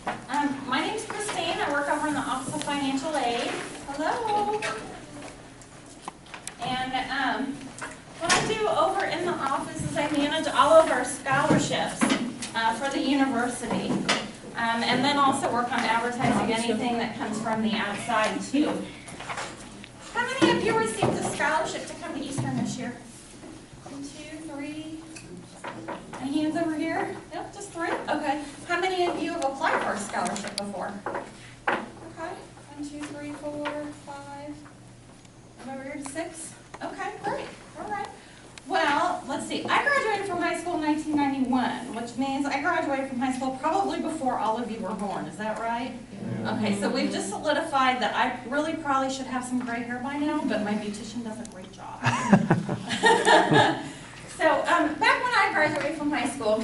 My name's Christine. I work over in the Office of Financial Aid. Hello. And what I do over in the office is I manage all of our scholarships for the university. And then also work on advertising anything that comes from the outside too. How many of you received a scholarship to come to Eastern this year? 1, 2, 3. Any hands over here? Yep, just 3. Okay. How many of you have applied for a scholarship before? Okay. 1, 2, 3, 4, 5. I'm over here to 6. Okay, great. All right. Well, let's see. I graduated from high school in 1991, which means I graduated from high school probably before all of you were born. Is that right? Yeah. Okay, so we've just solidified that I really probably should have some gray hair by now, but my beautician does a great job. So back when I graduated from high school,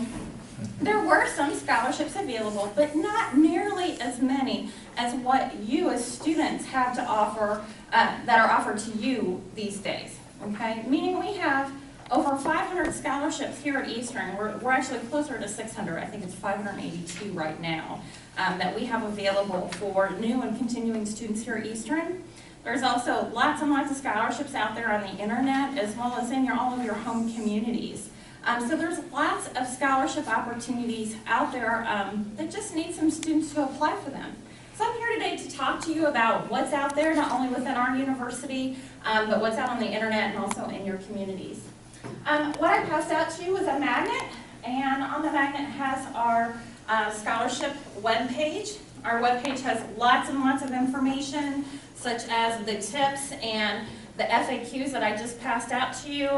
there were some scholarships available, but not nearly as many as what you as students have to offer, that are offered to you these days. Okay, meaning we have over 500 scholarships here at Eastern. We're actually closer to 600. I think it's 582 right now that we have available for new and continuing students here at Eastern. There's also lots and lots of scholarships out there on the internet as well as in all of your home communities. So there's lots of scholarship opportunities out there that just need some students to apply for them. So I'm here today to talk to you about what's out there, not only within our university, but what's out on the internet and also in your communities. What I passed out to you was a magnet, and on the magnet has our scholarship webpage. Our webpage has lots and lots of information, such as the tips and the FAQs that I just passed out to you,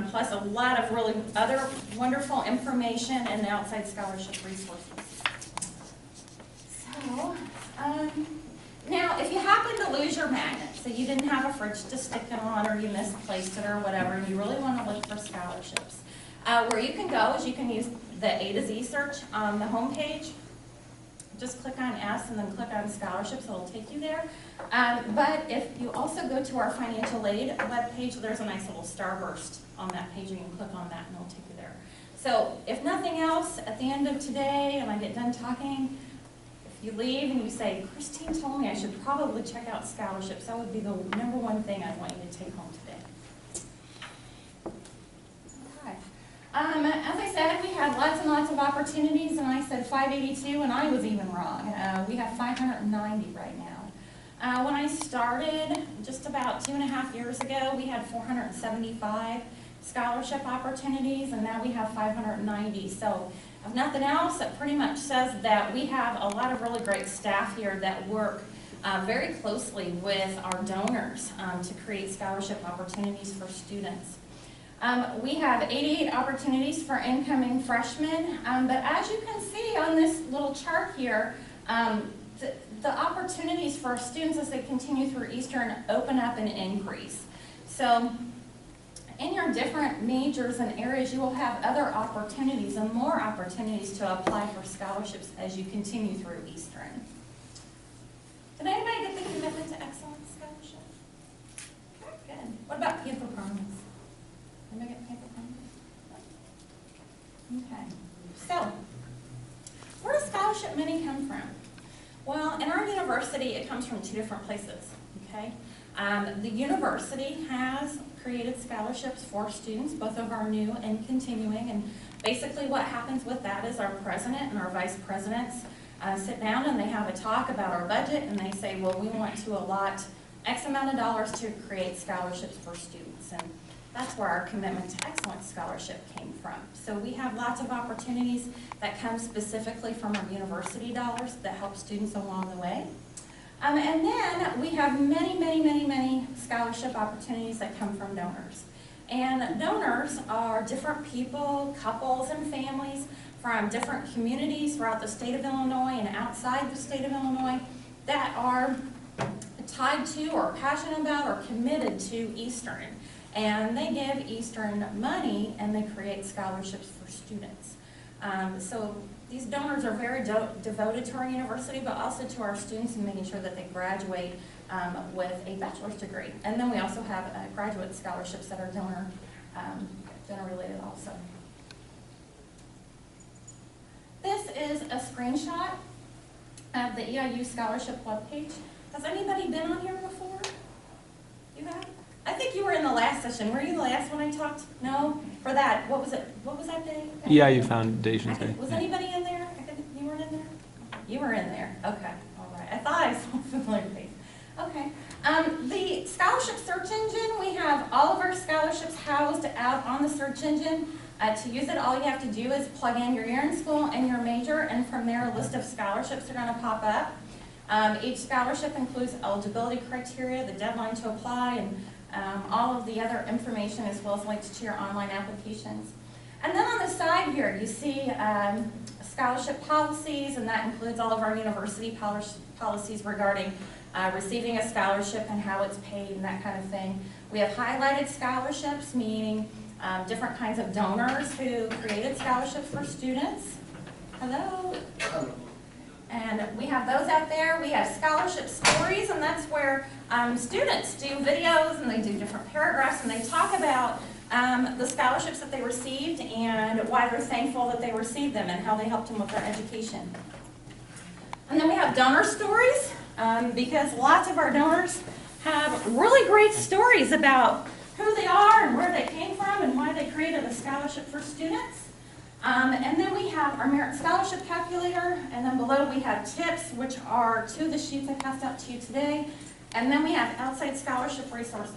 plus a lot of really other wonderful information and outside scholarship resources. So, now if you happen to lose your magnet, so you didn't have a fridge to stick it on or you misplaced it or whatever, and you really want to look for scholarships, where you can go is you can use the A to Z search on the home page. Just click on S and then click on scholarships, it'll take you there. But if you also go to our financial aid webpage, there's a nice little starburst on that page, and you can click on that and it'll take you there. So if nothing else, at the end of today, and I get done talking, if you leave and you say, Christine told me I should probably check out scholarships, that would be the #1 thing I'd want you to take home today. As I said, we had lots and lots of opportunities, and I said 582, and I was even wrong. We have 590 right now. When I started just about 2.5 years ago, we had 475 scholarship opportunities, and now we have 590. So if nothing else, it pretty much says that we have a lot of really great staff here that work very closely with our donors to create scholarship opportunities for students. We have 88 opportunities for incoming freshmen, but as you can see on this little chart here, the opportunities for students as they continue through Eastern open up and increase. So in your different majors and areas, you will have other opportunities and more opportunities to apply for scholarships as you continue through Eastern. Did anybody get the Commitment to Excellence Scholarship? Okay, good. What about Panther Promise? Anybody get Panther Promise? Okay. So, where does scholarship money come from? Well, in our university, it comes from 2 different places. Okay. The university has created scholarships for students, both of our new and continuing, and basically what happens with that is our president and our vice presidents sit down and they have a talk about our budget, and they say, well, we want to allot X amount of dollars to create scholarships for students, and that's where our Commitment to Excellence Scholarship came from. So we have lots of opportunities that come specifically from our university dollars that help students along the way. And then we have many scholarship opportunities that come from donors. And donors are different people, couples and families from different communities throughout the state of Illinois and outside the state of Illinois that are tied to or passionate about or committed to Eastern. And they give Eastern money and they create scholarships for students. So these donors are very devoted to our university, but also to our students and making sure that they graduate with a bachelor's degree. And then we also have graduate scholarships that are donor related also. This is a screenshot of the EIU scholarship webpage. Has anybody been on here before? You have? I think you were in the last session. Were you the last one I talked? No? For that, what was it? What was that day? EIU Foundation Day. Was anybody in there? You weren't in there? You were in there. Okay. All right. I thought I saw a familiar face. Okay. The scholarship search engine, we have all of our scholarships housed out on the search engine. To use it, all you have to do is plug in your year in school and your major, and from there a list of scholarships are going to pop up. Each scholarship includes eligibility criteria, the deadline to apply, and all of the other information, as well as links to your online applications. And then on the side here, you see scholarship policies, and that includes all of our university policies regarding receiving a scholarship and how it's paid and that kind of thing. We have highlighted scholarships, meaning different kinds of donors who created scholarships for students. Hello. And we have those out there. We have scholarship stories, and that's where students do videos and they do different paragraphs and they talk about the scholarships that they received and why they're thankful that they received them and how they helped them with their education. And then we have donor stories, because lots of our donors have really great stories about who they are and where they came from and why they created a scholarship for students. And then we have our merit scholarship calculator, and then below we have tips, which are two of the sheets I passed out to you today. And then we have outside scholarship resources.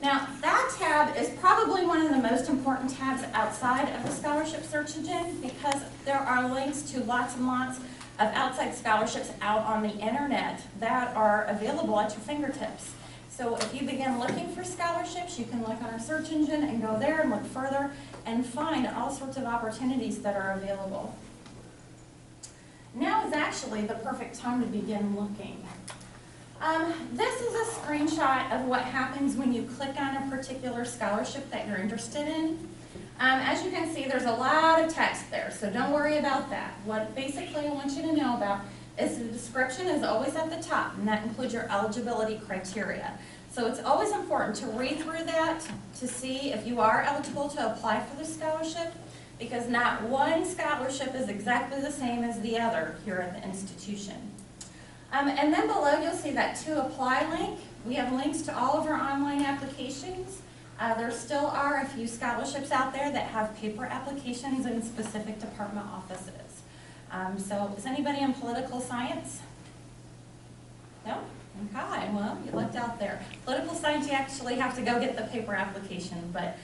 Now, that tab is probably one of the most important tabs outside of the scholarship search engine, because there are links to lots and lots of outside scholarships out on the internet that are available at your fingertips. So if you begin looking for scholarships, you can look on our search engine and go there and look further and find all sorts of opportunities that are available. Now is actually the perfect time to begin looking. This is a screenshot of what happens when you click on a particular scholarship that you're interested in. As you can see, there's a lot of text there, so don't worry about that. What basically I want you to know about is the description is always at the top, and that includes your eligibility criteria. So it's always important to read through that to see if you are eligible to apply for the scholarship, because not one scholarship is exactly the same as the other here at the institution. And then below you'll see that to apply link. We have links to all of our online applications. There still are a few scholarships out there that have paper applications in specific department offices. So is anybody in political science? No? Okay, well, you looked out there. Political science, you actually have to go get the paper application, but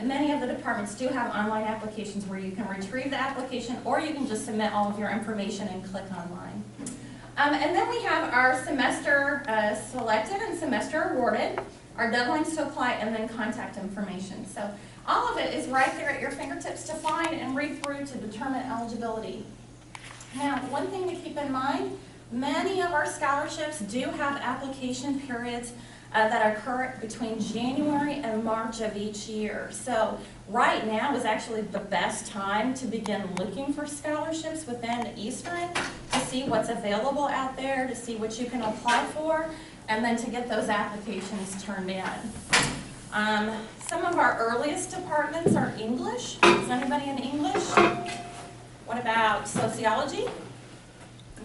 many of the departments do have online applications where you can retrieve the application, or you can just submit all of your information and click online. And then we have our semester selected and semester awarded, our deadlines to apply, and then contact information. So all of it is right there at your fingertips to find and read through to determine eligibility. Now, one thing to keep in mind, many of our scholarships do have application periods that occur between January and March of each year. So right now is actually the best time to begin looking for scholarships within Eastern, to see what's available out there, to see what you can apply for, and then to get those applications turned in. Some of our earliest departments are English. Is anybody in English? What about sociology?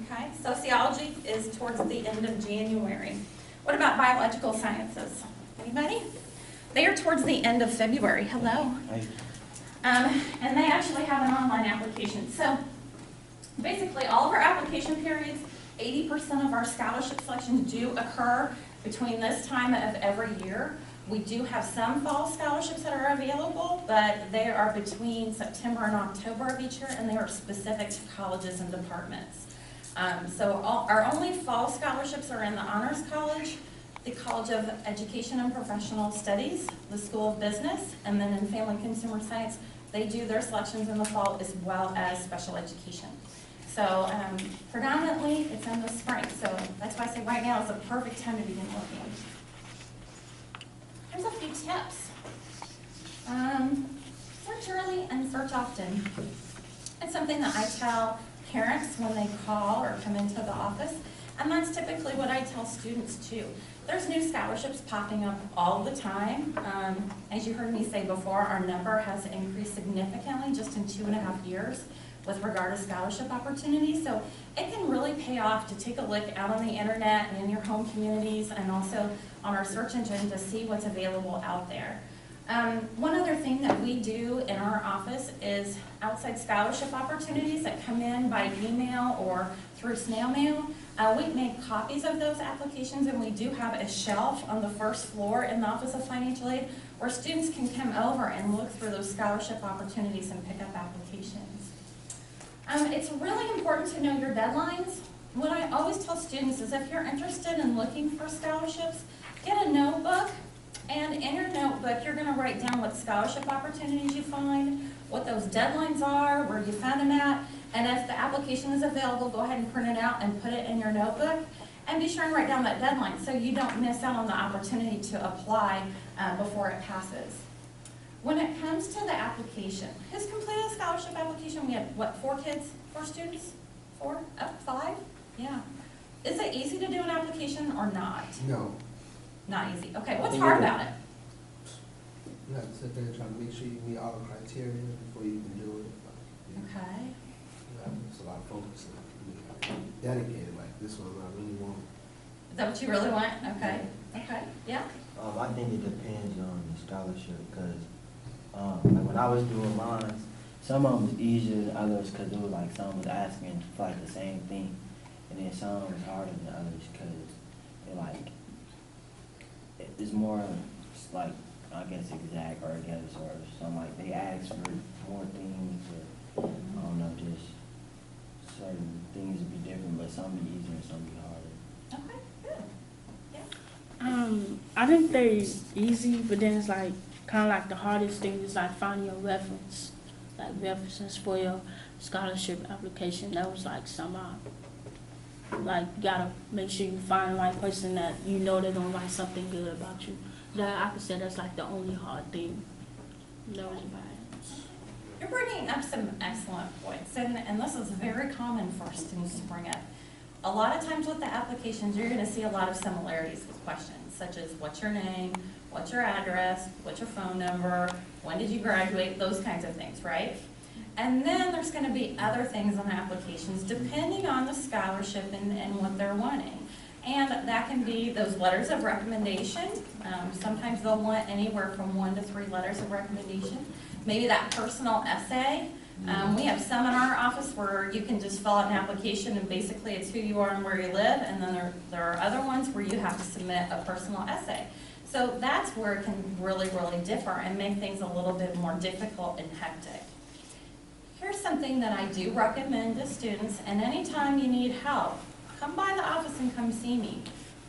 Okay, sociology is towards the end of January. What about biological sciences? Anybody? They are towards the end of February. Hello. Hi. And they actually have an online application. So basically all of our application periods, 80% of our scholarship selections do occur between this time of every year. We do have some fall scholarships that are available, but they are between September and October of each year, and they are specific to colleges and departments. So our only fall scholarships are in the Honors College, the College of Education and Professional Studies, the School of Business, and then in Family and Consumer Science, they do their selections in the fall as well as special education. So predominantly it's in the spring, so that's why I say right now is the perfect time to begin looking. Here's a few tips. Search early and search often. It's something that I tell parents when they call or come into the office, and that's typically what I tell students too. There's new scholarships popping up all the time. As you heard me say before, our number has increased significantly just in 2.5 years, with regard to scholarship opportunities. So it can really pay off to take a look out on the internet and in your home communities and also on our search engine to see what's available out there. One other thing that we do in our office is outside scholarship opportunities that come in by email or through snail mail. We make copies of those applications, and we do have a shelf on the first floor in the Office of Financial Aid where students can come over and look through those scholarship opportunities and pick up applications. It's really important to know your deadlines. What I always tell students is if you're interested in looking for scholarships, get a notebook, and in your notebook you're going to write down what scholarship opportunities you find, what those deadlines are, where you found them at, and if the application is available, go ahead and print it out and put it in your notebook. And be sure and write down that deadline so you don't miss out on the opportunity to apply before it passes. When it comes to the application, who's completed a scholarship application? We have, what, 4 kids, 4 students? 4? Oh, 5? Yeah. Is it easy to do an application or not? No. Not easy. Okay, what's hard about it? You have to sit there and try to make sure you meet all the criteria before you can do it. Okay. It's a lot of focus and dedicated, like this one I really want. Is that what you really want? Okay. Okay. Yeah. I think it depends on the scholarship because like when I was doing mine, some of them was easier than others because it was like some was asking for like the same thing, and then some was harder than others because it like it's more like I guess exact or something like they ask for more things or I don't know, just certain things would be different, but some be easier and some be harder. Okay. Good. Yeah. I think they're easy, but then it's like kind of like the hardest thing is like finding your reference, like references for your scholarship application. That was like some like you gotta make sure you find the right person that you know they're gonna write something good about you. That I could say that's like the only hard thing. That was bad. You're bringing up some excellent points, and this is very common for students to bring up. A lot of times with the applications, you're going to see a lot of similarities with questions, such as what's your name, what's your address, what's your phone number, when did you graduate, those kinds of things, right? And then there's going to be other things on applications depending on the scholarship and what they're wanting. And that can be those letters of recommendation. Sometimes they'll want anywhere from 1 to 3 letters of recommendation. Maybe that personal essay. We have some in our office where you can just fill out an application and basically it's who you are and where you live, and then there are other ones where you have to submit a personal essay. So that's where it can really, really differ and make things a little bit more difficult and hectic. Here's something that I do recommend to students, and anytime you need help, come by the office and come see me.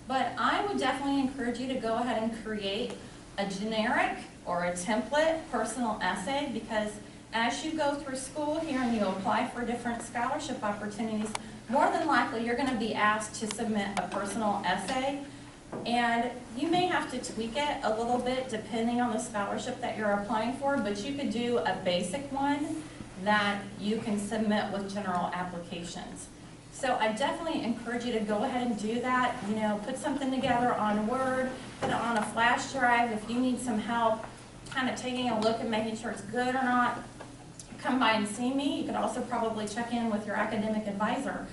But I would definitely encourage you to go ahead and create a generic or a template personal essay, because as you go through school here and you apply for different scholarship opportunities, more than likely you're going to be asked to submit a personal essay, and you may have to tweak it a little bit depending on the scholarship that you're applying for, but you could do a basic one that you can submit with general applications. So I definitely encourage you to go ahead and do that. You know, put something together on Word, put it on a flash drive. If you need some help kind of taking a look and making sure it's good or not, come by and see me. You could also probably check in with your academic advisor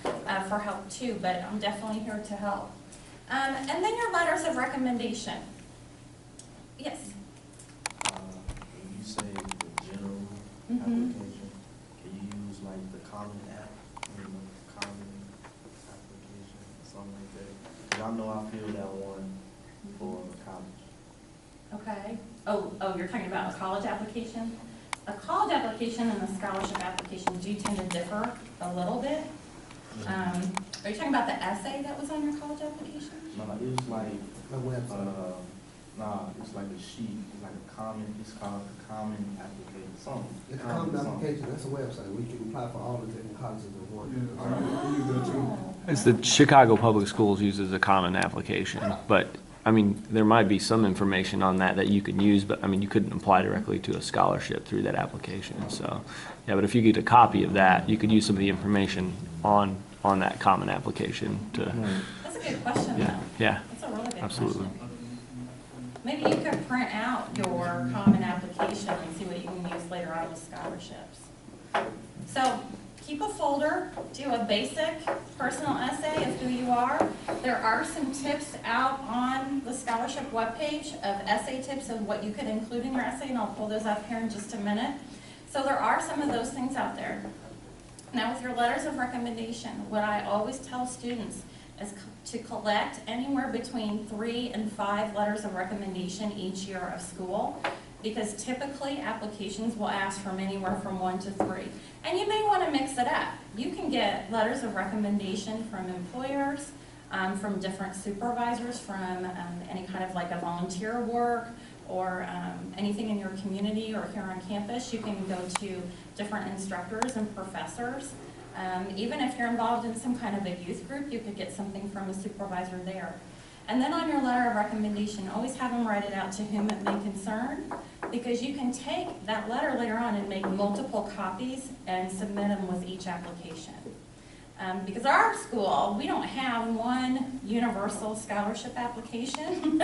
for help too, but I'm definitely here to help. And then your letters of recommendation. Yes? When you say the general application, can you use like the common app, common application, something like that? Because I know I filled that one for college. Okay. Oh, you're talking about a college application? A college application and a scholarship application do tend to differ a little bit. Are you talking about the essay that was on your college application? No, it was like A website. it's like a sheet. It's like a common. It's called the common application. Something. It's a common application, that's a website where you can apply for all the different colleges at once. It's the Chicago Public Schools uses a common application, but I mean, there might be some information on that you could use, but I mean, you couldn't apply directly to a scholarship through that application. So, yeah, but if you get a copy of that, you could use some of the information on that common application to. That's a good question, Yeah, though. yeah, That's a really good absolutely. question. Maybe you could print out your common application and see what you can use later on with scholarships. So keep a folder, do a basic personal essay of who you are. There are some tips out on the scholarship webpage of essay tips of what you could include in your essay, and I'll pull those up here in just a minute. So there are some of those things out there. Now with your letters of recommendation, what I always tell students is to collect anywhere between 3 and 5 letters of recommendation each year of school, because typically applications will ask from anywhere from 1 to 3. And you may want to mix it up. You can get letters of recommendation from employers, from different supervisors, from any kind of like a volunteer work, or anything in your community or here on campus. You can go to different instructors and professors. Even if you're involved in some kind of a youth group, you could get something from a supervisor there. And then on your letter of recommendation, always have them write it out to whom it may concern, because you can take that letter later on and make multiple copies and submit them with each application. Because our school, we don't have one universal scholarship application.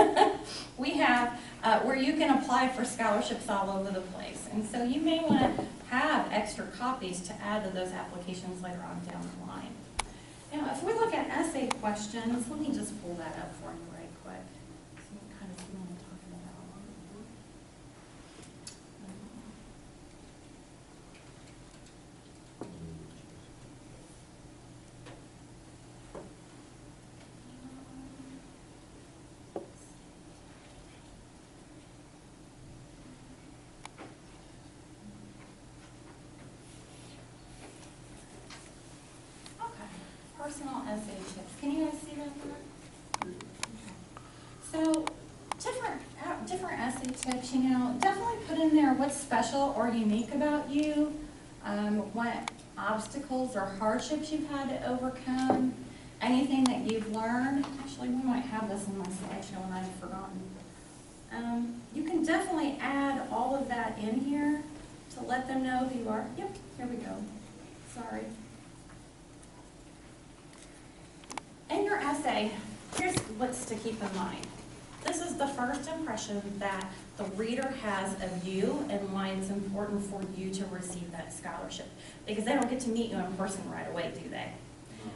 We have where you can apply for scholarships all over the place. And so you may want to have extra copies to add to those applications later on down the line. Now, if we look at essay questions, let me just pull that up for you right quick, so you can kind of see what I'm talking about. Personal essay tips. Can you guys see that there? So different essay tips, you know, definitely put in there what's special or unique about you, what obstacles or hardships you've had to overcome, anything that you've learned. Actually, we might have this in my slideshow and I've forgotten. You can definitely add all of that in here to let them know who you are. Yep, here we go. Sorry. In your essay, here's what's to keep in mind. This is the first impression that the reader has of you and why it's important for you to receive that scholarship. Because they don't get to meet you in person right away, do they?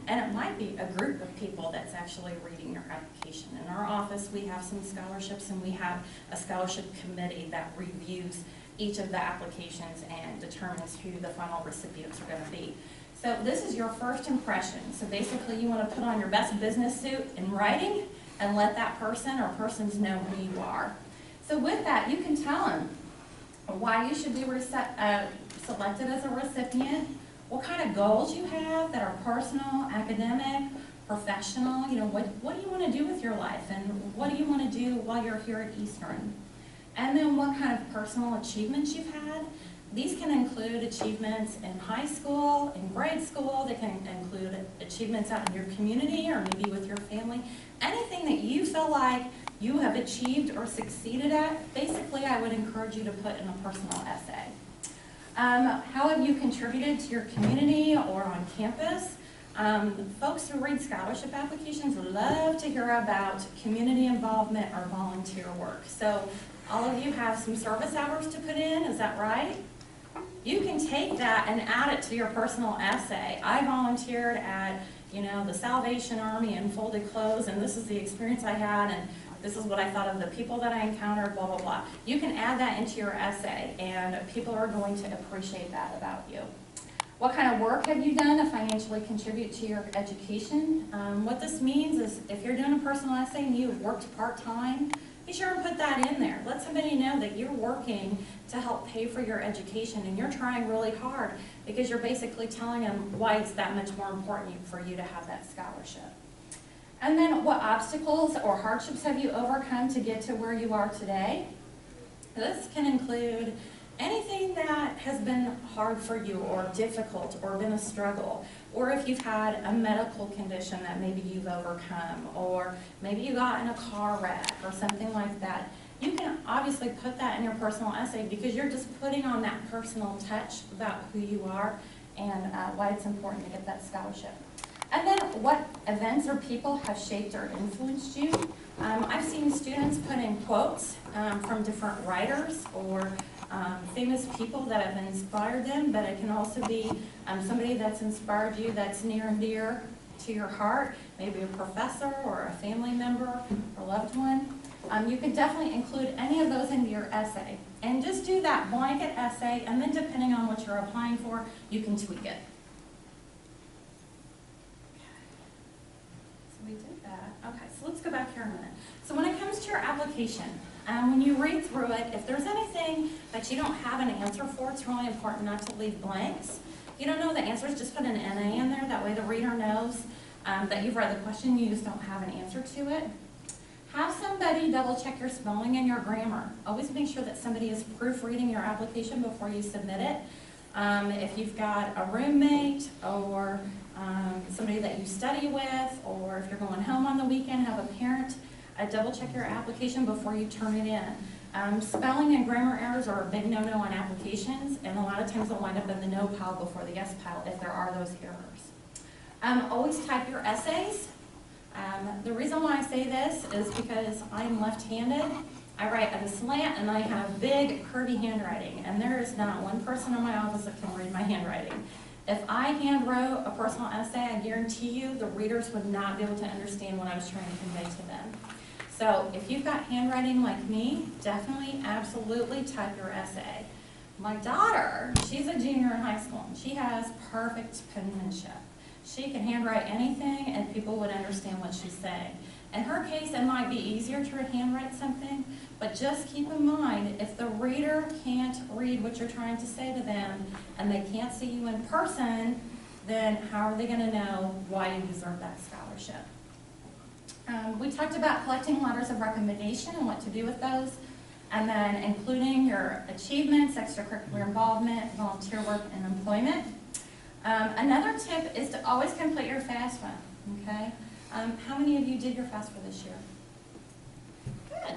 And it might be a group of people that's actually reading your application. In our office, we have some scholarships, and we have a scholarship committee that reviews each of the applications and determines who the final recipients are going to be. So this is your first impression. So basically you want to put on your best business suit in writing and let that person or persons know who you are. So with that, you can tell them why you should be selected as a recipient, what kind of goals you have that are personal, academic, professional. You know, what do you want to do with your life, and what do you want to do while you're here at Eastern? And then what kind of personal achievements you've had. These can include achievements in high school, in grade school. They can include achievements out in your community or maybe with your family. Anything that you feel like you have achieved or succeeded at, basically I would encourage you to put in a personal essay. How have you contributed to your community or on campus? Folks who read scholarship applications love to hear about community involvement or volunteer work. So all of you have some service hours to put in, is that right? You can take that and add it to your personal essay. I volunteered at, you know, the Salvation Army and folded clothes, and this is the experience I had, and this is what I thought of the people that I encountered, blah, blah, blah. You can add that into your essay, and people are going to appreciate that about you. What kind of work have you done to financially contribute to your education? What this means is if you're doing a personal essay and you've worked part-time, be sure and put that in there. Let somebody know that you're working to help pay for your education and you're trying really hard, because you're basically telling them why it's that much more important for you to have that scholarship. And then what obstacles or hardships have you overcome to get to where you are today? This can include anything that has been hard for you or difficult or been a struggle, or if you've had a medical condition that maybe you've overcome, or maybe you got in a car wreck or something like that. You can obviously put that in your personal essay because you're just putting on that personal touch about who you are and why it's important to get that scholarship. And then what events or people have shaped or influenced you. I've seen students put in quotes from different writers or famous people that have inspired them, but it can also be somebody that's inspired you that's near and dear to your heart, maybe a professor or a family member or loved one. You can definitely include any of those into your essay. And just do that blanket essay, and then depending on what you're applying for, you can tweak it. So we did that. Okay, so let's go back here a minute. So when it comes to your application, when you read through it, if there's anything that you don't have an answer for, it's really important not to leave blanks. If you don't know the answers, just put an NA in there. That way the reader knows that you've read the question, you just don't have an answer to it. Have somebody double check your spelling and your grammar. Always make sure that somebody is proofreading your application before you submit it. If you've got a roommate or somebody that you study with, or if you're going home on the weekend, have a parent double check your application before you turn it in. Spelling and grammar errors are a big no-no on applications, and a lot of times they'll wind up in the no pile before the yes pile if there are those errors. Always type your essays. The reason why I say this is because I'm left-handed. I write at a slant and I have big curvy handwriting, and there is not one person in my office that can read my handwriting. If I hand wrote a personal essay, I guarantee you the readers would not be able to understand what I was trying to convey to them. So if you've got handwriting like me, definitely, absolutely type your essay. My daughter, she's a junior in high school, and she has perfect penmanship. She can handwrite anything and people would understand what she's saying. In her case, it might be easier to handwrite something, but just keep in mind, if the reader can't read what you're trying to say to them and they can't see you in person, then how are they going to know why you deserve that scholarship? We talked about collecting letters of recommendation and what to do with those, and then including your achievements, extracurricular involvement, volunteer work, and employment. Another tip is to always complete your FAFSA, okay? How many of you did your FAFSA this year? Good,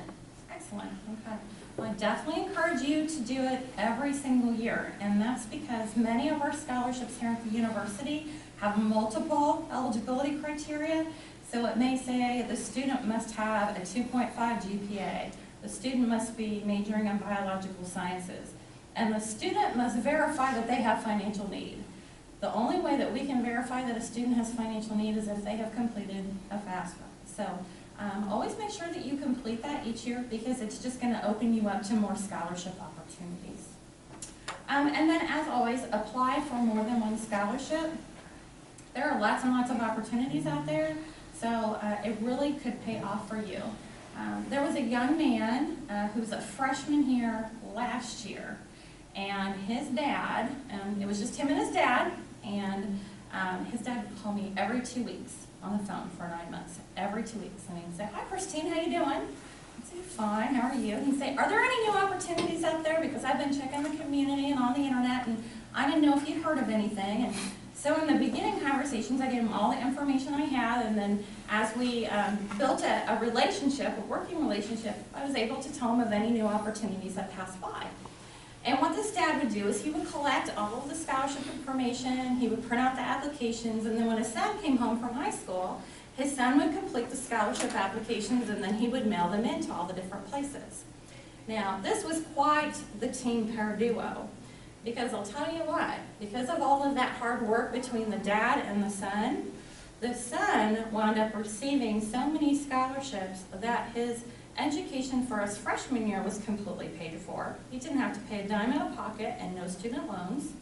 excellent, okay. Well, I definitely encourage you to do it every single year, and that's because many of our scholarships here at the university have multiple eligibility criteria. So it may say the student must have a 2.5 GPA, the student must be majoring in biological sciences, and the student must verify that they have financial need. The only way that we can verify that a student has financial need is if they have completed a FAFSA. So always make sure that you complete that each year, because it's just going to open you up to more scholarship opportunities. And then, as always, apply for more than one scholarship. There are lots and lots of opportunities out there, so it really could pay off for you. There was a young man who was a freshman here last year, and his dad, it was just him and his dad, and his dad would call me every 2 weeks on the phone for 9 months, every 2 weeks. And he'd say, "Hi, Christine, how you doing?" I'd say, "Fine, how are you?" And he'd say, "Are there any new opportunities out there? Because I've been checking the community and on the internet, and I didn't know if you'd heard of anything." And so in the beginning conversations, I gave him all the information I had, and then as we built a relationship, a working relationship, I was able to tell him of any new opportunities that passed by. And what this dad would do is he would collect all of the scholarship information, he would print out the applications, and then when his son came home from high school, his son would complete the scholarship applications, and then he would mail them into all the different places. Now, this was quite the team pair duo, because I'll tell you what, because of all of that hard work between the dad and the son wound up receiving so many scholarships that his education for his freshman year was completely paid for. He didn't have to pay a dime out of pocket and no student loans.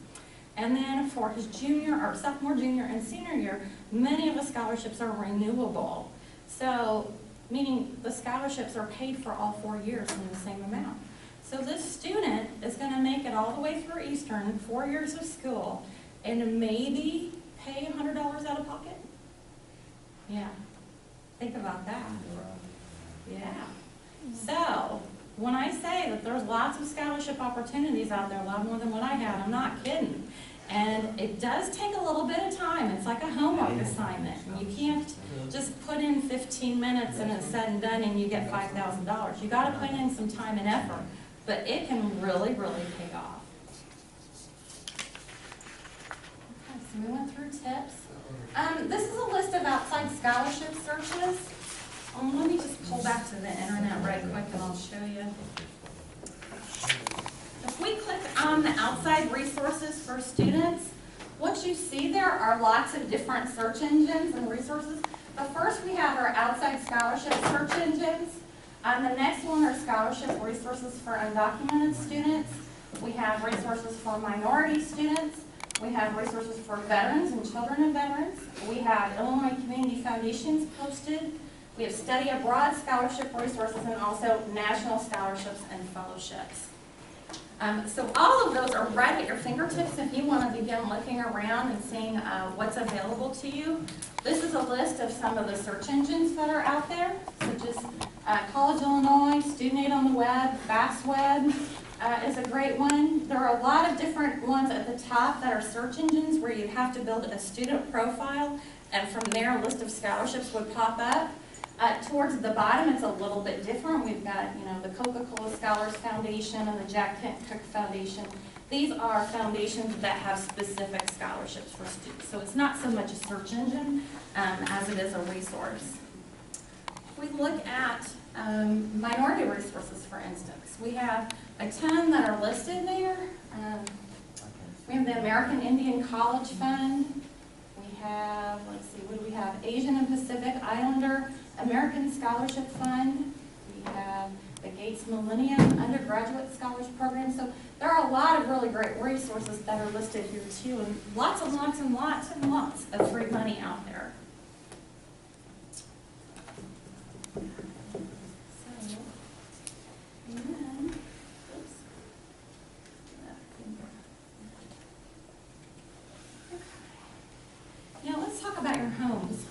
And then for his sophomore, junior, and senior year, many of the scholarships are renewable. So, meaning the scholarships are paid for all 4 years in the same amount. So this student is going to make it all the way through Eastern, 4 years of school, and maybe pay $100 out of pocket? Yeah, think about that. Yeah. So, when I say that there's lots of scholarship opportunities out there, a lot more than what I had, I'm not kidding. And it does take a little bit of time. It's like a homework assignment. You can't just put in 15 minutes and it's said and done and you get $5,000. You got to put in some time and effort, but it can really, really pay off. Okay, so we went through tips. This is a list of outside scholarship searches. Let me just pull back to the internet right quick and I'll show you. If we on the outside resources for students, what you see there are lots of different search engines and resources. The first we have our outside scholarship search engines. The next one are scholarship resources for undocumented students. We have resources for minority students. We have resources for veterans and children of veterans. We have Illinois Community Foundations posted. We have study abroad scholarship resources and also national scholarships and fellowships. So all of those are right at your fingertips if you want to begin looking around and seeing what's available to you. This is a list of some of the search engines that are out there, such as College Illinois, Student Aid on the Web, FastWeb is a great one. There are a lot of different ones at the top that are search engines where you have to build a student profile, and from there a list of scholarships would pop up. Towards the bottom, it's a little bit different. We've got, the Coca-Cola Scholars Foundation and the Jack Kent Cooke Foundation. These are foundations that have specific scholarships for students. So it's not so much a search engine as it is a resource. If we look at minority resources, for instance, we have a ton that are listed there. We have the American Indian College Fund. We have, let's see, what do we have? Asian and Pacific Islander American Scholarship Fund. We have the Gates Millennium Undergraduate Scholarship Program. So there are a lot of really great resources that are listed here too, and lots and lots and lots and lots of free money out there. So, and then, oops. Okay. Now let's talk about your homes.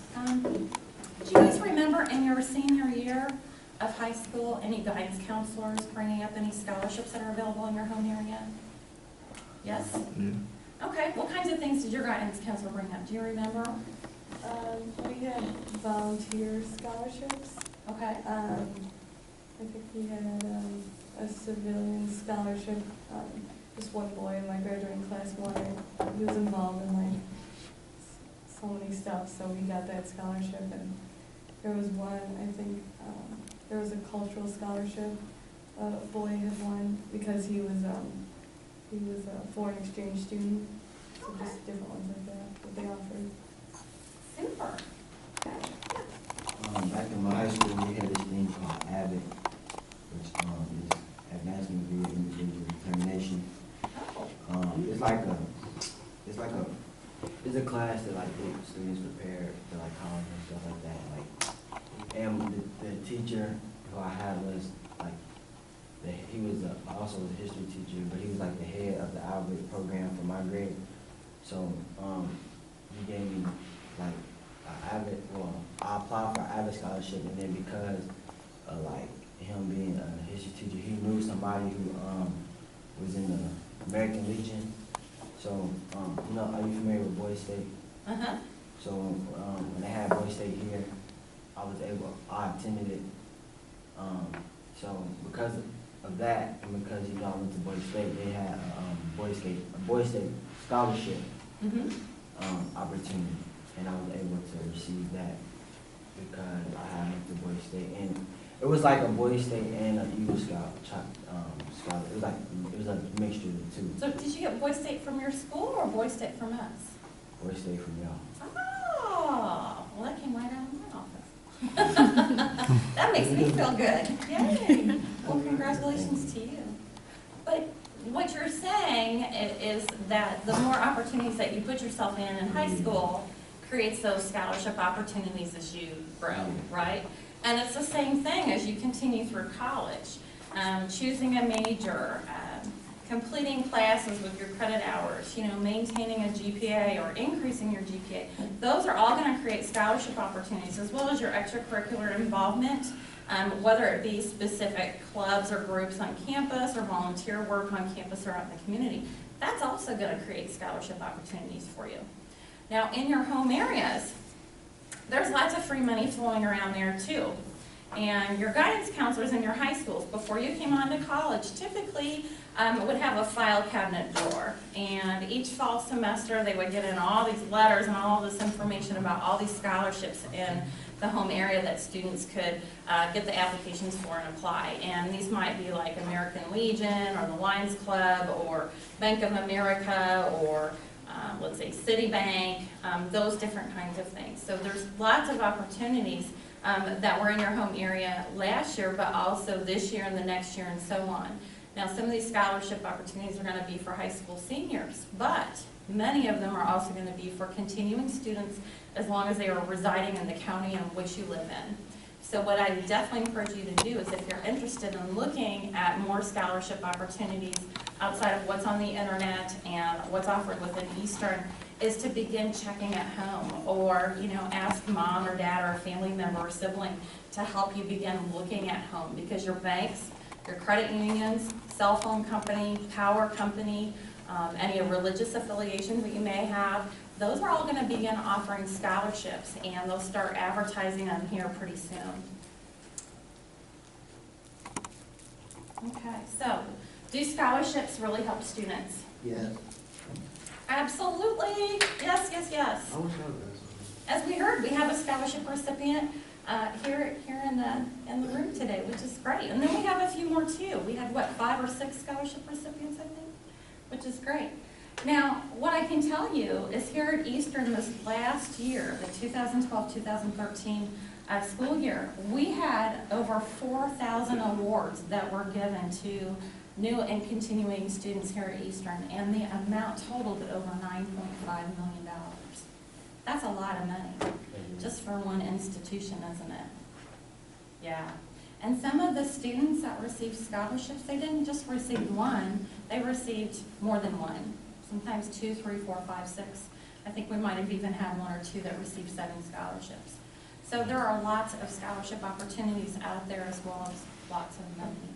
Do you guys remember in your senior year of high school, any guidance counselors bringing up any scholarships that are available in your home area? Yes? Yeah. Okay, what kinds of things did your guidance counselor bring up? Do you remember? We had volunteer scholarships. Okay. I think we had a civilian scholarship. Just one boy in my graduating class wanted, he was involved in like so many stuff, so he got that scholarship. And there was one, I think, there was a cultural scholarship a boy had won because he was a foreign exchange student. So Okay. just different ones like that they offered. Super. Okay. Back in my high school, we had this thing called AVID, which is Advancement via Individual Determination. It's a class that like get students prepared for like college and stuff like that. And the teacher who I had was like, he was also a history teacher, but he was like the head of the AVID program for my grade. So he gave me like I applied for an AVID scholarship, and then because of like him being a history teacher, he knew somebody who was in the American Legion. So, are you familiar with Boys State? Uh-huh. So when they had Boys State here, I attended it. So because of that, and because I went to Boys State, they had a Boys State scholarship opportunity, and I was able to receive that because I had went to Boys State, and it was like a Boys State and an Eagle Scout scholar. It was a mixture of the two. So did you get Boy State from your school or Boy State from us? Boys State from y'all. Oh, well that came right out of my office. That makes me feel good. Yay. Well, congratulations to you. But what you're saying is that the more opportunities that you put yourself in high school creates those scholarship opportunities as you grow, right? And it's the same thing as you continue through college. Choosing a major, completing classes with your credit hours, maintaining a GPA or increasing your GPA. Those are all going to create scholarship opportunities as well as your extracurricular involvement, whether it be specific clubs or groups on campus or volunteer work on campus or out in the community. That's also going to create scholarship opportunities for you. Now, in your home areas, there's lots of free money flowing around there too. And your guidance counselors in your high schools, before you came on to college, typically would have a file cabinet drawer. And each fall semester, they would get in all these letters and all this information about all these scholarships in the home area that students could get the applications for and apply. And these might be like American Legion or the Lions Club or Bank of America or let's say Citibank, those different kinds of things. So there's lots of opportunities that were in your home area last year, but also this year and the next year and so on. Now, some of these scholarship opportunities are going to be for high school seniors, but many of them are also going to be for continuing students as long as they are residing in the county in which you live in. So what I definitely encourage you to do is, if you're interested in looking at more scholarship opportunities outside of what's on the internet and what's offered within Eastern, is to begin checking at home, or ask mom or dad or a family member or sibling to help you begin looking at home, because your banks, your credit unions, cell phone company, power company, any religious affiliations that you may have, those are all going to begin offering scholarships, and they'll start advertising them here pretty soon. Okay, so do scholarships really help students? Yes. Absolutely. Yes, yes, yes. I wish I was. As we heard, we have a scholarship recipient here in the room today, which is great. And then we have a few more too. We had, what, 5 or 6 scholarship recipients, I think, which is great. Now, what I can tell you is here at Eastern this last year, the 2012-2013 school year, we had over 4,000 awards that were given to new and continuing students here at Eastern, and the amount totaled over $9.5 million. That's a lot of money, just for one institution, isn't it? Yeah. And some of the students that received scholarships, they didn't just receive one, they received more than one. Sometimes 2, 3, 4, 5, 6. I think we might have even had 1 or 2 that received 7 scholarships. So there are lots of scholarship opportunities out there, as well as lots of money.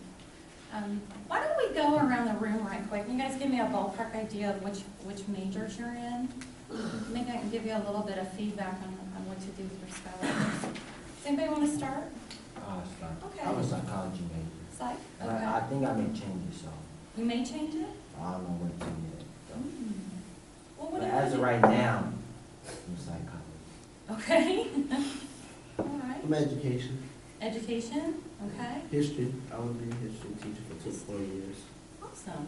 Why don't we go around the room right quick? You guys give me a ballpark idea of which majors you're in. Maybe I can give you a little bit of feedback on what to do with your scholarships. Does anybody want to start? Okay. I'm a psychology major. Psych? And Okay. I think I may change it, so You may change it? I don't know what to do yet. So. Well, what But do you as of do? right now, I'm psychology. Okay. All right. I'm education. Education? Okay. History. I want to be a history teacher for 4 years. Awesome.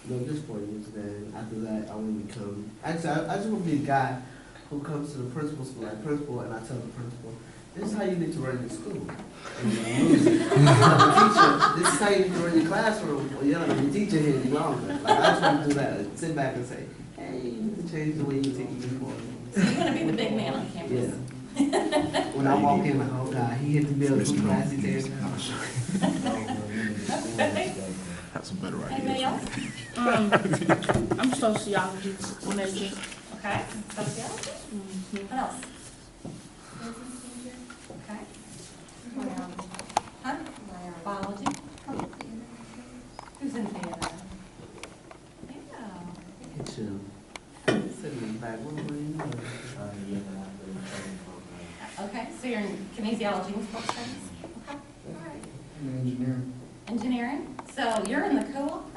No, just 4 years. Then after that, I want to become. Actually, I just want to be a guy who comes to the principal's school, like principal, and I tell the principal, "This is how you need to run your school." And the teacher, "This is how you need to run your classroom." Well, you're not gonna be teaching here any longer. Like, I just want to do that. Like, sit back and say, "Hey, you need to change the way you teach before." So you want to be the big man on campus? Yeah. When I walk in, like, oh God, he hit the building from class, he takes Have some better Anybody else? I'm sociology major. Okay. Sociology? Mhm. What else? Okay. Huh? Biology? Who's in theater? Yeah. It's chill. Sitting in the back, what do you know? Okay, so you're in kinesiology and sports studies? Okay, all right. Engineering. Engineering? So you're in the co-op